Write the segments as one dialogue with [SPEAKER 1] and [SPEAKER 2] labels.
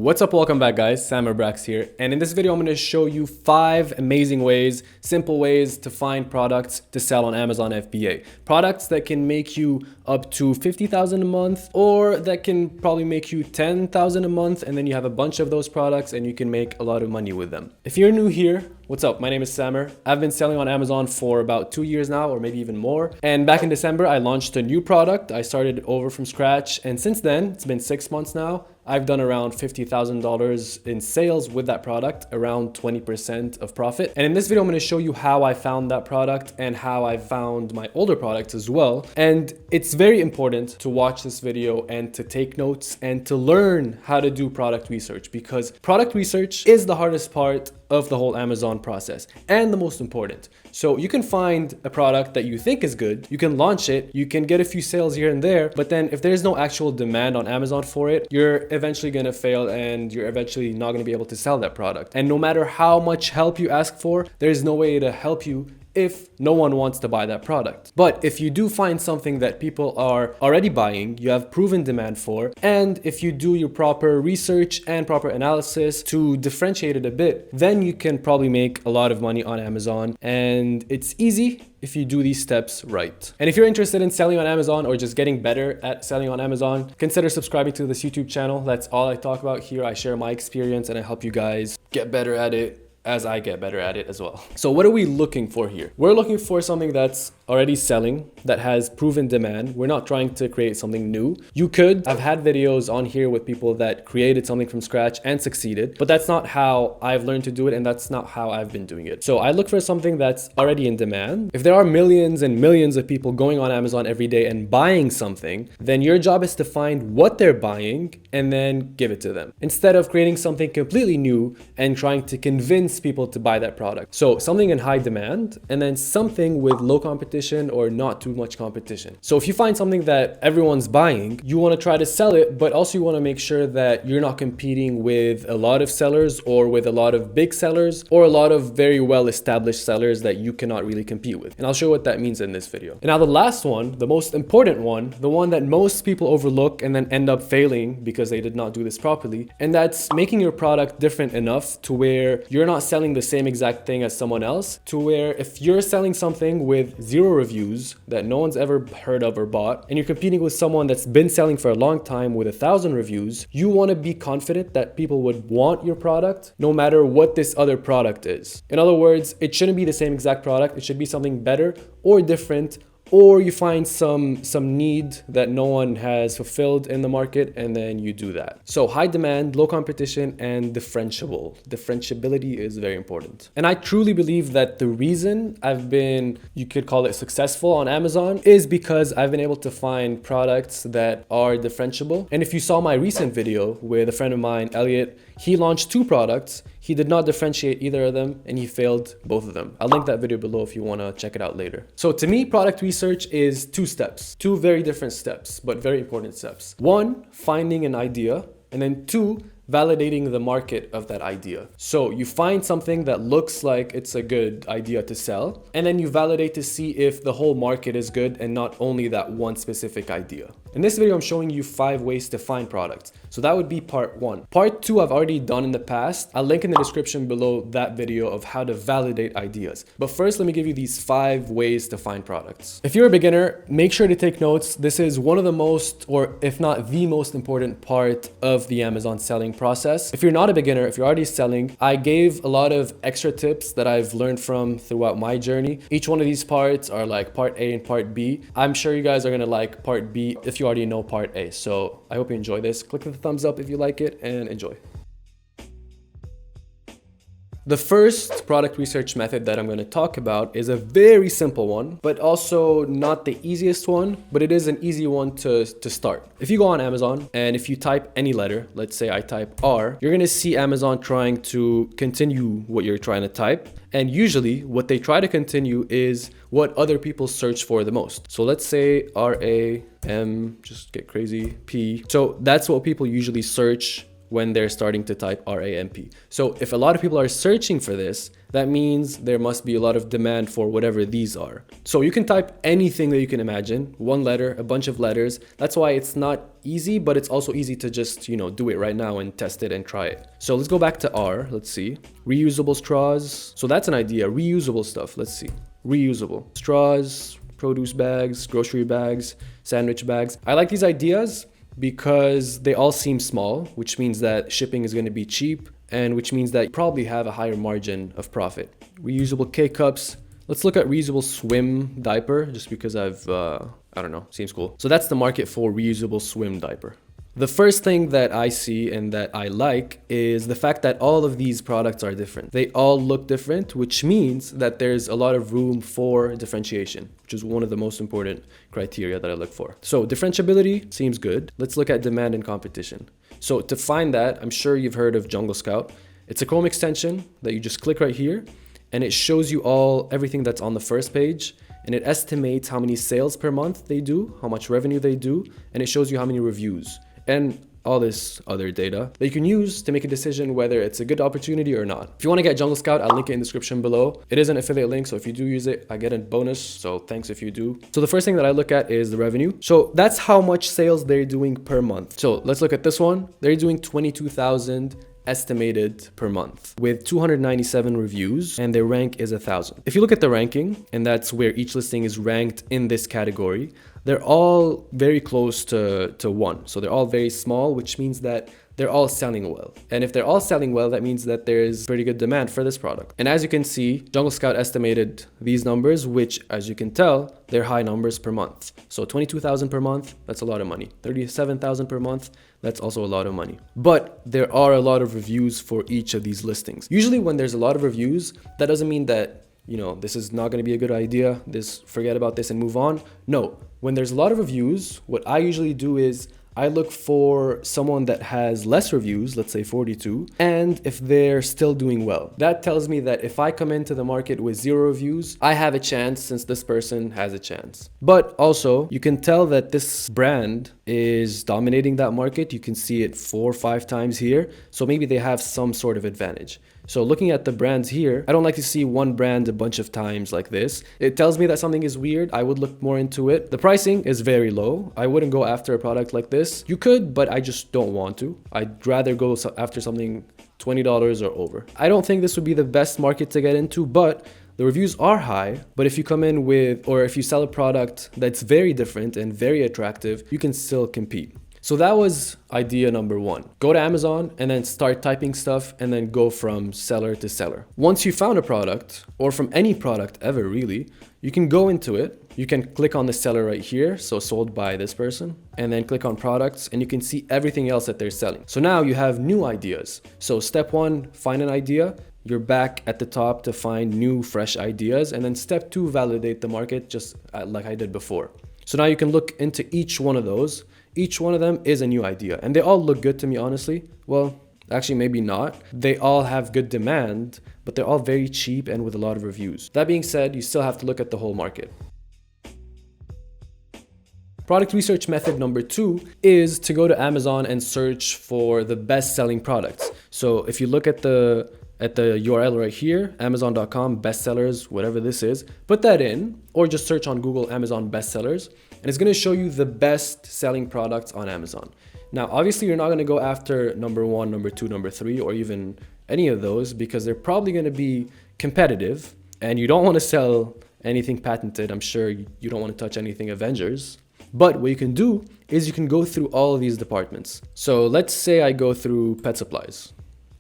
[SPEAKER 1] What's up, welcome back guys, Sam or Brax here, and in this video I'm going to show you 5 amazing ways, simple ways to find products to sell on Amazon FBA. Products that can make you up to $50,000 a month, or that can probably make you $10,000 a month, and then you have a bunch of those products and you can make a lot of money with them. If you're new here, what's up? My name is Samer. I've been selling on Amazon for about 2 years now, or maybe even more. And back in December, I launched a new product. I started over from scratch. And since then, it's been 6 months now, I've done around $50,000 in sales with that product, around 20% of profit. And in this video, I'm going to show you how I found that product and how I found my older products as well. And it's very important to watch this video and to take notes and to learn how to do product research, because product research is the hardest part of the whole Amazon process and the most important. So you can find a product that you think is good, you can launch it, you can get a few sales here and there, but then if there's no actual demand on Amazon for it, you're eventually going to fail and you're eventually not going to be able to sell that product. And no matter how much help you ask for, there's no way to help you if no one wants to buy that product. But if you do find something that people are already buying, you have proven demand for, and if you do your proper research and proper analysis to differentiate it a bit, then you can probably make a lot of money on Amazon. And it's easy if you do these steps right. And if you're interested in selling on Amazon or just getting better at selling on Amazon, consider subscribing to this YouTube channel. That's all I talk about here. I share my experience and I help you guys get better at it as I get better at it as well. So what are we looking for here? We're looking for something that's already selling, that has proven demand. We're not trying to create something new. You could. I've had videos on here with people that created something from scratch and succeeded, but that's not how I've learned to do it, and that's not how I've been doing it. So I look for something that's already in demand. If there are millions and millions of people going on Amazon every day and buying something, then your job is to find what they're buying and then give it to them, instead of creating something completely new and trying to convince people to buy that product. So something in high demand, and then something with low competition or not too much competition. So if you find something that everyone's buying, you want to try to sell it, but also you want to make sure that you're not competing with a lot of sellers or with a lot of big sellers or a lot of very well established sellers that you cannot really compete with. And I'll show you what that means in this video. And now the last one, the most important one, the one that most people overlook and then end up failing because they did not do this properly, and that's making your product different enough to where you're not selling the same exact thing as someone else, to where if you're selling something with 0 reviews that no one's ever heard of or bought, and you're competing with someone that's been selling for a long time with 1,000 reviews, you want to be confident that people would want your product no matter what this other product is. In other words, it shouldn't be the same exact product. It should be something better or different, or you find some need that no one has fulfilled in the market, and then you do that. So high demand, low competition, and differentiable. Differentiability is very important. And I truly believe that the reason I've been, you could call it successful on Amazon, is because I've been able to find products that are differentiable. And if you saw my recent video with a friend of mine, Elliot, he launched 2 products. He did not differentiate either of them, and he failed both of them. I'll link that video below if you want to check it out later. So to me, product research is 2 steps, 2 very different steps, but very important steps. 1, finding an idea, and then 2, validating the market of that idea. So you find something that looks like it's a good idea to sell, and then you validate to see if the whole market is good and not only that one specific idea. In this video, I'm showing you 5 ways to find products. So that would be part 1. Part 2, I've already done in the past. I'll link in the description below that video of how to validate ideas. But first, let me give you these 5 ways to find products. If you're a beginner, make sure to take notes. This is one of the most, or if not the most important part of the Amazon selling process. If you're not a beginner, if you're already selling, I gave a lot of extra tips that I've learned from throughout my journey. Each one of these parts are like part A and part B. I'm sure you guys are going to like part B if you already know part A. So I hope you enjoy this. Click the thumbs up if you like it, and enjoy. The first product research method that I'm going to talk about is a very simple one, but also not the easiest one, but it is an easy one to start. If you go on Amazon and if you type any letter, let's say I type R, you're going to see Amazon trying to continue what you're trying to type. And usually what they try to continue is what other people search for the most. So let's say RAM, just get crazy, P. So that's what people usually search when they're starting to type RAMP. So if a lot of people are searching for this, that means there must be a lot of demand for whatever these are. So you can type anything that you can imagine, one letter, a bunch of letters. That's why it's not easy, but it's also easy to just, do it right now and test it and try it. So let's go back to R. Let's see. Reusable straws. So that's an idea. Reusable stuff. Let's see. Reusable straws, produce bags, grocery bags, sandwich bags. I like these ideas because they all seem small, which means that shipping is going to be cheap, and which means that you probably have a higher margin of profit. Reusable K-cups. Let's look at reusable swim diaper, just because I don't know, seems cool. So that's the market for reusable swim diaper. The first thing that I see and that I like is the fact that all of these products are different. They all look different, which means that there's a lot of room for differentiation, which is one of the most important criteria that I look for. So differentiability seems good. Let's look at demand and competition. So to find that, I'm sure you've heard of Jungle Scout. It's a Chrome extension that you just click right here, and it shows you everything that's on the first page, and it estimates how many sales per month they do, how much revenue they do, and it shows you how many reviews, and all this other data that you can use to make a decision whether it's a good opportunity or not. If you want to get Jungle Scout, I'll link it in the description below. It is an affiliate link, so if you do use it, I get a bonus, so thanks if you do. So the first thing that I look at is the revenue. So that's how much sales they're doing per month. So let's look at this one. They're doing 22,000 estimated per month with 297 reviews, and their rank is 1,000. If you look at the ranking, and that's where each listing is ranked in this category, they're all very close to 1. So they're all very small, which means that they're all selling well. And if they're all selling well, that means that there's pretty good demand for this product. And as you can see, Jungle Scout estimated these numbers, which, as you can tell, they're high numbers per month. So 22,000 per month, that's a lot of money. 37,000 per month, that's also a lot of money. But there are a lot of reviews for each of these listings. Usually when there's a lot of reviews, that doesn't mean that, this is not going to be a good idea. Forget about this and move on. No, when there's a lot of reviews, what I usually do is I look for someone that has less reviews, let's say 42, and if they're still doing well. That tells me that if I come into the market with 0 reviews, I have a chance since this person has a chance. But also, you can tell that this brand is dominating that market. You can see it 4 or 5 times here. So maybe they have some sort of advantage. So looking at the brands here, I don't like to see one brand a bunch of times like this. It tells me that something is weird. I would look more into it. The pricing is very low. I wouldn't go after a product like this. You could, but I just don't want to. I'd rather go after something $20 or over. I don't think this would be the best market to get into, but the reviews are high. But if you come in if you sell a product that's very different and very attractive, you can still compete. So that was idea number 1. Go to Amazon and then start typing stuff and then go from seller to seller. Once you found a product, or from any product ever really, you can go into it. You can click on the seller right here, so sold by this person, and then click on products, and you can see everything else that they're selling. So now you have new ideas. So step 1, find an idea. You're back at the top to find new, fresh ideas. And then step 2, validate the market, just like I did before. So now you can look into each one of those. Each one of them is a new idea, and they all look good to me, honestly. Well, actually, maybe not. They all have good demand, but they're all very cheap and with a lot of reviews. That being said, you still have to look at the whole market. Product research method number 2 is to go to Amazon and search for the best-selling products. So if you look at the URL right here, amazon.com bestsellers, whatever this is, put that in, or just search on Google Amazon bestsellers, and it's going to show you the best selling products on Amazon. Now, obviously, you're not going to go after number 1, number 2, number 3, or even any of those, because they're probably going to be competitive, and you don't want to sell anything patented. I'm sure you don't want to touch anything Avengers. But what you can do is you can go through all of these departments. So let's say I go through pet supplies,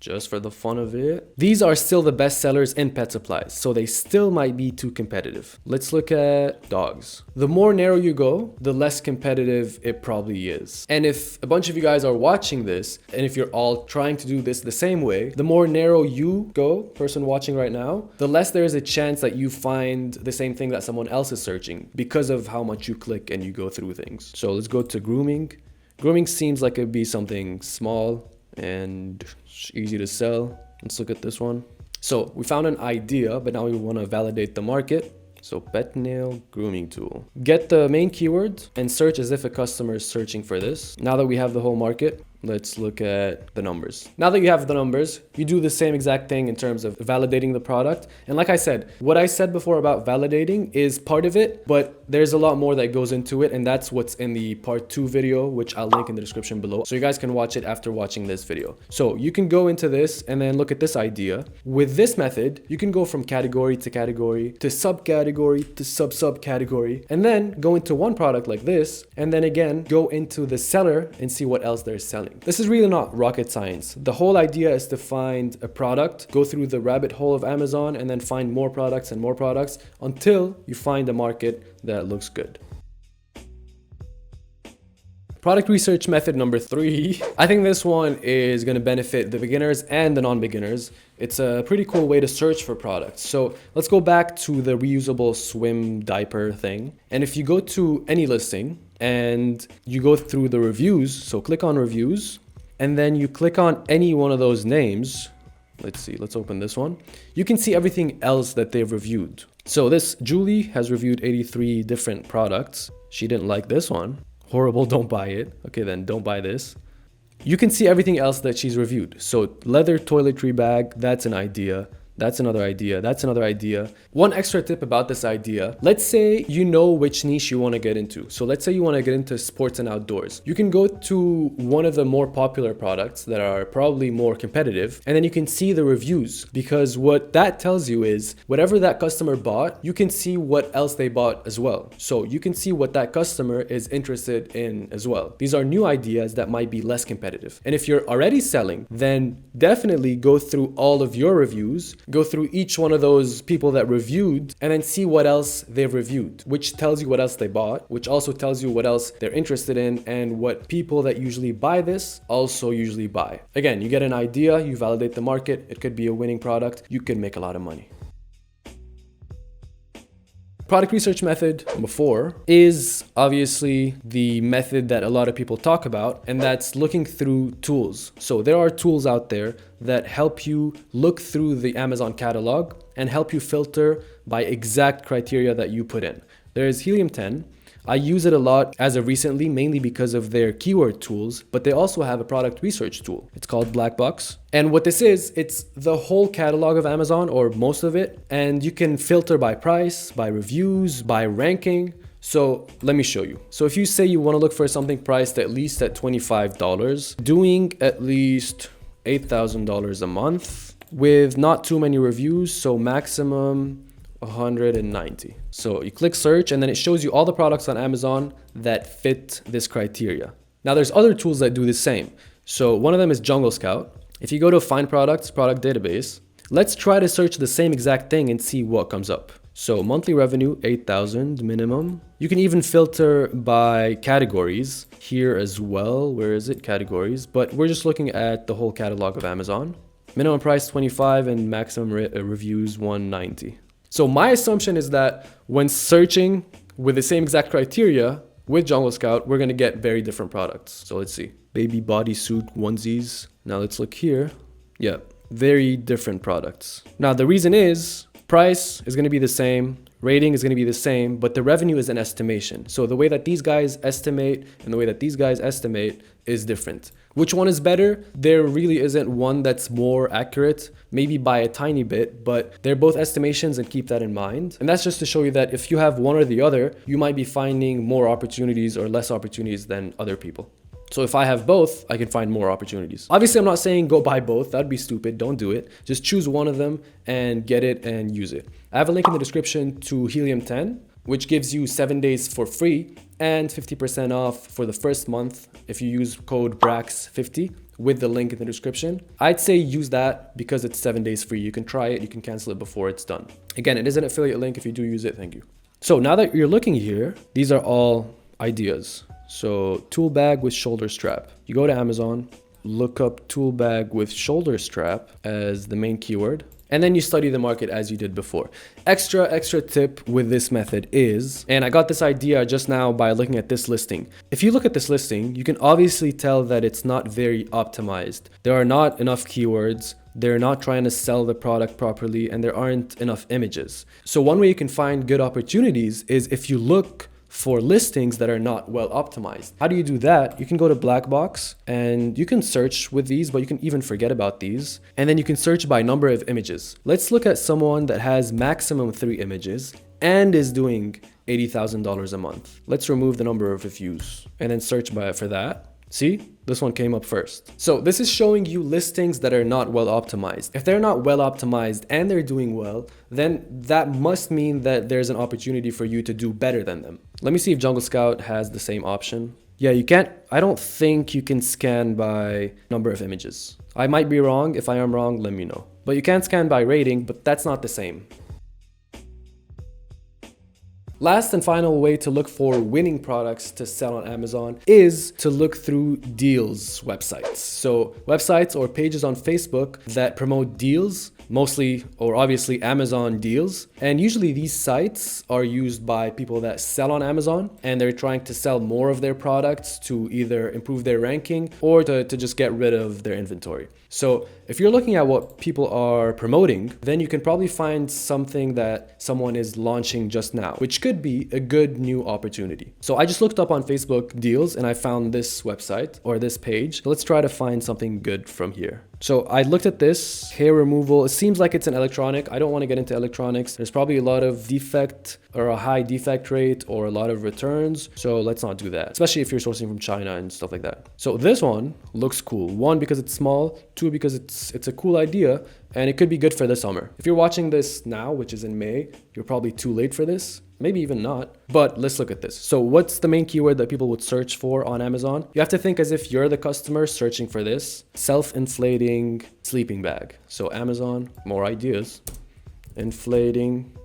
[SPEAKER 1] just for the fun of it. These are still the best sellers in pet supplies, so they still might be too competitive. Let's look at dogs. The more narrow you go, the less competitive it probably is. And if a bunch of you guys are watching this, and if you're all trying to do this the same way, the more narrow you go, person watching right now, the less there is a chance that you find the same thing that someone else is searching because of how much you click and you go through things. So let's go to grooming. Grooming seems like it'd be something small and easy to sell. Let's look at this one. So we found an idea, but now we want to validate the market. So pet nail grooming tool. Get the main keyword and search as if a customer is searching for this. Now that we have the whole market, Let's look at the numbers. Now that you have the numbers, you do the same exact thing in terms of validating the product. And like I said, what I said before about validating is part of it, but there's a lot more that goes into it. And that's what's in the part 2 video, which I'll link in the description below. So you guys can watch it after watching this video. So you can go into this and then look at this idea. With this method, you can go from category to subcategory to subcategory, and then go into one product like this, and then again, go into the seller and see what else they're selling. This is really not rocket science. The whole idea is to find a product, go through the rabbit hole of Amazon, and then find more products and more products until you find a market that looks good. Product research method number 3. I think this one is going to benefit the beginners and the non-beginners. It's a pretty cool way to search for products. So let's go back to the reusable swim diaper thing. And if you go to any listing and you go through the reviews, so click on reviews, and then you click on any one of those names. Let's see, let's open this one. You can see everything else that they've reviewed. So this Julie has reviewed 83 different products. She didn't like this one. Horrible, don't buy it. Okay, then don't buy this. You can see everything else that she's reviewed. So leather toiletry bag, that's an idea. That's another idea. That's another idea. One extra tip about this idea. Let's say you know which niche you want to get into. So let's say you want to get into sports and outdoors. You can go to one of the more popular products that are probably more competitive, and then you can see the reviews, because what that tells you is whatever that customer bought, you can see what else they bought as well. So you can see what that customer is interested in as well. These are new ideas that might be less competitive. And if you're already selling, then definitely go through all of your reviews, go through each one of those people that reviewed, and then see what else they've reviewed, which tells you what else they bought, which also tells you what else they're interested in and what people that usually buy this also usually buy. Again, you get an idea, you validate the market, it could be a winning product, you can make a lot of money. Product research method number 4 is obviously the method that a lot of people talk about, and that's looking through tools. So there are tools out there that help you look through the Amazon catalog and help you filter by exact criteria that you put in. There's Helium 10. I use it a lot as of recently, mainly because of their keyword tools, but they also have a product research tool. It's called Black Box. And what this is, it's the whole catalog of Amazon, or most of it, and you can filter by price, by reviews, by ranking. So let me show you. So if you say you want to look for something priced at least at $25, doing at least $8,000 a month with not too many reviews, so maximum 190. So you click search, and then it shows you all the products on Amazon that fit this criteria. Now there's other tools that do the same. So one of them is Jungle Scout. If you go to find products, product database, let's try to search the same exact thing and see what comes up. So monthly revenue, 8,000 minimum. You can even filter by categories here as well. Where is it? Categories. But we're just looking at the whole catalog of Amazon. Minimum price 25 and maximum reviews 190. So my assumption is that when searching with the same exact criteria with Jungle Scout, we're going to get very different products. So let's see. Baby bodysuit onesies. Now let's look here. Yeah, very different products. Now the reason is price is going to be the same. Rating is going to be the same, but the revenue is an estimation. So the way that these guys estimate and the way that these guys estimate is different. Which one is better? There really isn't one that's more accurate, maybe by a tiny bit, but they're both estimations, and keep that in mind. And that's just to show you that if you have one or the other, you might be finding more opportunities or less opportunities than other people. So if I have both, I can find more opportunities. Obviously, I'm not saying go buy both. That'd be stupid. Don't do it. Just choose one of them and get it and use it. I have a link in the description to Helium 10, which gives you 7 days for free and 50% off for the first month if you use code Brax50 with the link in the description. I'd say use that because it's 7 days free. You can try it. You can cancel it before it's done. Again, it is an affiliate link. If you do use it, thank you. So now that you're looking here, these are all ideas. So tool bag with shoulder strap. You go to Amazon, look up tool bag with shoulder strap as the main keyword, and then you study the market as you did before. Extra tip with this method is, and I got this idea just now by looking at this listing. If you look at this listing, you can obviously tell that it's not very optimized. There are not enough keywords. They're not trying to sell the product properly, and there aren't enough images. So one way you can find good opportunities is if you look for listings that are not well optimized. How do you do that? You can go to Black Box and you can search with these, but you can even forget about these. And then you can search by number of images. Let's look at someone that has maximum 3 images and is doing $80,000 a month. Let's remove the number of reviews and then search for that. See, this one came up first. So this is showing you listings that are not well optimized. If they're not well optimized and they're doing well, then that must mean that there's an opportunity for you to do better than them. Let me see if Jungle Scout has the same option. Yeah, you can't, I don't think you can scan by number of images. I might be wrong. If I am wrong, let me know. But you can scan by rating, but that's not the same. Last and final way to look for winning products to sell on Amazon is to look through deals websites. So websites or pages on Facebook that promote deals, mostly or obviously Amazon deals. And usually these sites are used by people that sell on Amazon and they're trying to sell more of their products to either improve their ranking or to just get rid of their inventory. So if you're looking at what people are promoting, then you can probably find something that someone is launching just now, which could be a good new opportunity. So I just looked up on Facebook deals and I found this website or this page. So let's try to find something good from here. So I looked at this hair removal. It seems like it's an electronic. I don't want to get into electronics. There's probably a lot of defect or a high defect rate or a lot of returns. So let's not do that, especially if you're sourcing from China and stuff like that. So this one looks cool. 1, because it's small. 2, because it's a cool idea and it could be good for the summer. If you're watching this now, which is in May, you're probably too late for this. Maybe even not, but let's look at this. So what's the main keyword that people would search for on Amazon? You have to think as if you're the customer searching for this. Self-inflating sleeping bag. So Amazon, more ideas. Inflating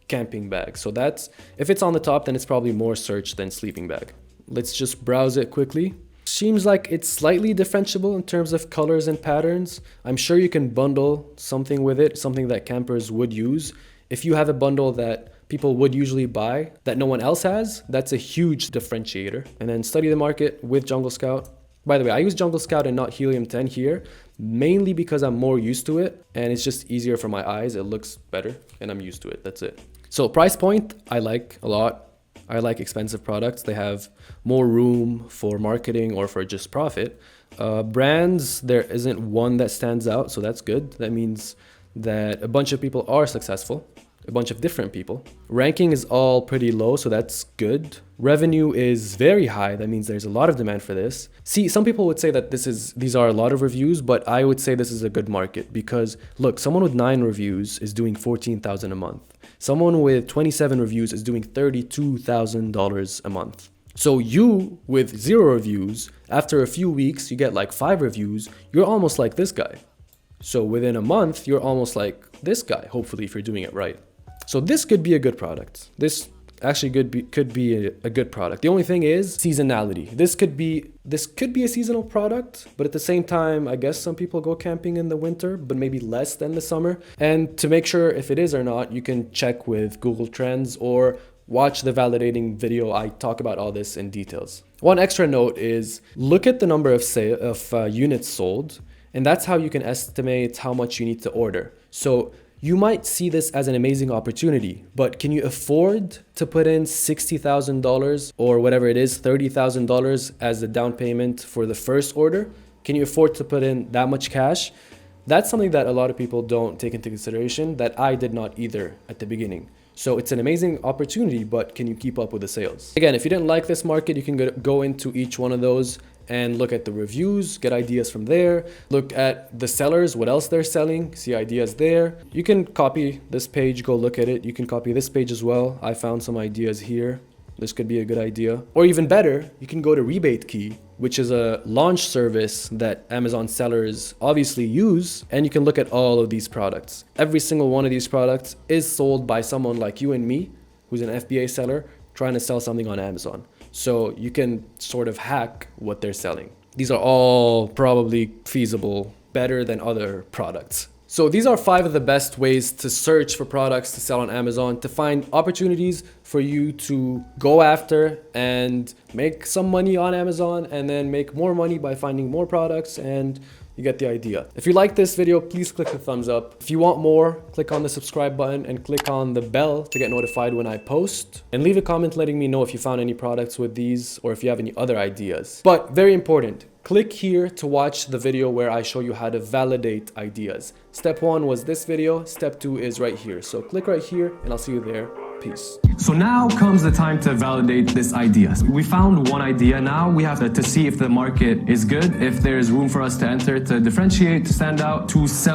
[SPEAKER 1] camping bag. So that's, if it's on the top, then it's probably more searched than sleeping bag. Let's just browse it quickly. Seems like it's slightly differentiable in terms of colors and patterns. I'm sure you can bundle something with it, something that campers would use. If you have a bundle that people would usually buy that no one else has, that's a huge differentiator. And then study the market with Jungle Scout. By the way, I use Jungle Scout and not Helium 10 here, mainly because I'm more used to it and it's just easier for my eyes. It looks better and I'm used to it. That's it. So price point, I like a lot. I like expensive products. They have more room for marketing or for just profit. Brands, there isn't one that stands out, so that's good. That means that a bunch of people are successful, a bunch of different people. Ranking is all pretty low, so that's good. Revenue is very high. That means there's a lot of demand for this. See, some people would say that these are a lot of reviews, but I would say this is a good market because look, someone with 9 reviews is doing $14,000 a month. Someone with 27 reviews is doing $32,000 a month. So you with 0 reviews, after a few weeks, you get like 5 reviews, you're almost like this guy. So within a month, you're almost like this guy, hopefully, if you're doing it right. So this could be a good product. This actually could be a good product. The only thing is seasonality. This could be a seasonal product, but at the same time, I guess some people go camping in the winter, but maybe less than the summer. And to make sure if it is or not, you can check with Google Trends or watch the validating video. I talk about all this in details. One extra note is look at the number of units sold, and that's how you can estimate how much you need to order. So you might see this as an amazing opportunity, but can you afford to put in $60,000 or whatever it is, $30,000 as the down payment for the first order? Can you afford to put in that much cash? That's something that a lot of people don't take into consideration, that I did not either at the beginning. So it's an amazing opportunity, but can you keep up with the sales? Again, if you didn't like this market, you can go into each one of those and look at the reviews, get ideas from there, look at the sellers, what else they're selling, see ideas there. You can copy this page, go look at it. You can copy this page as well. I found some ideas here. This could be a good idea. Or even better, you can go to Rebate Key, which is a launch service that Amazon sellers obviously use, and you can look at all of these products. Every single one of these products is sold by someone like you and me, who's an FBA seller, trying to sell something on Amazon. So you can sort of hack what they're selling. These are all probably feasible, better than other products. So these are 5 of the best ways to search for products to sell on Amazon, to find opportunities for you to go after and make some money on Amazon and then make more money by finding more products and You get the idea. If you like this video, please click the thumbs up. If you want more, click on the subscribe button and click on the bell to get notified when I post. And leave a comment letting me know if you found any products with these or if you have any other ideas. But very important, click here to watch the video where I show you how to validate ideas. Step 1 was this video, step 2 is right here. So click right here and I'll see you there. Peace. So now comes the time to validate this idea. We found one idea. Now we have to see if the market is good, if there's room for us to enter, to differentiate, to stand out, to sell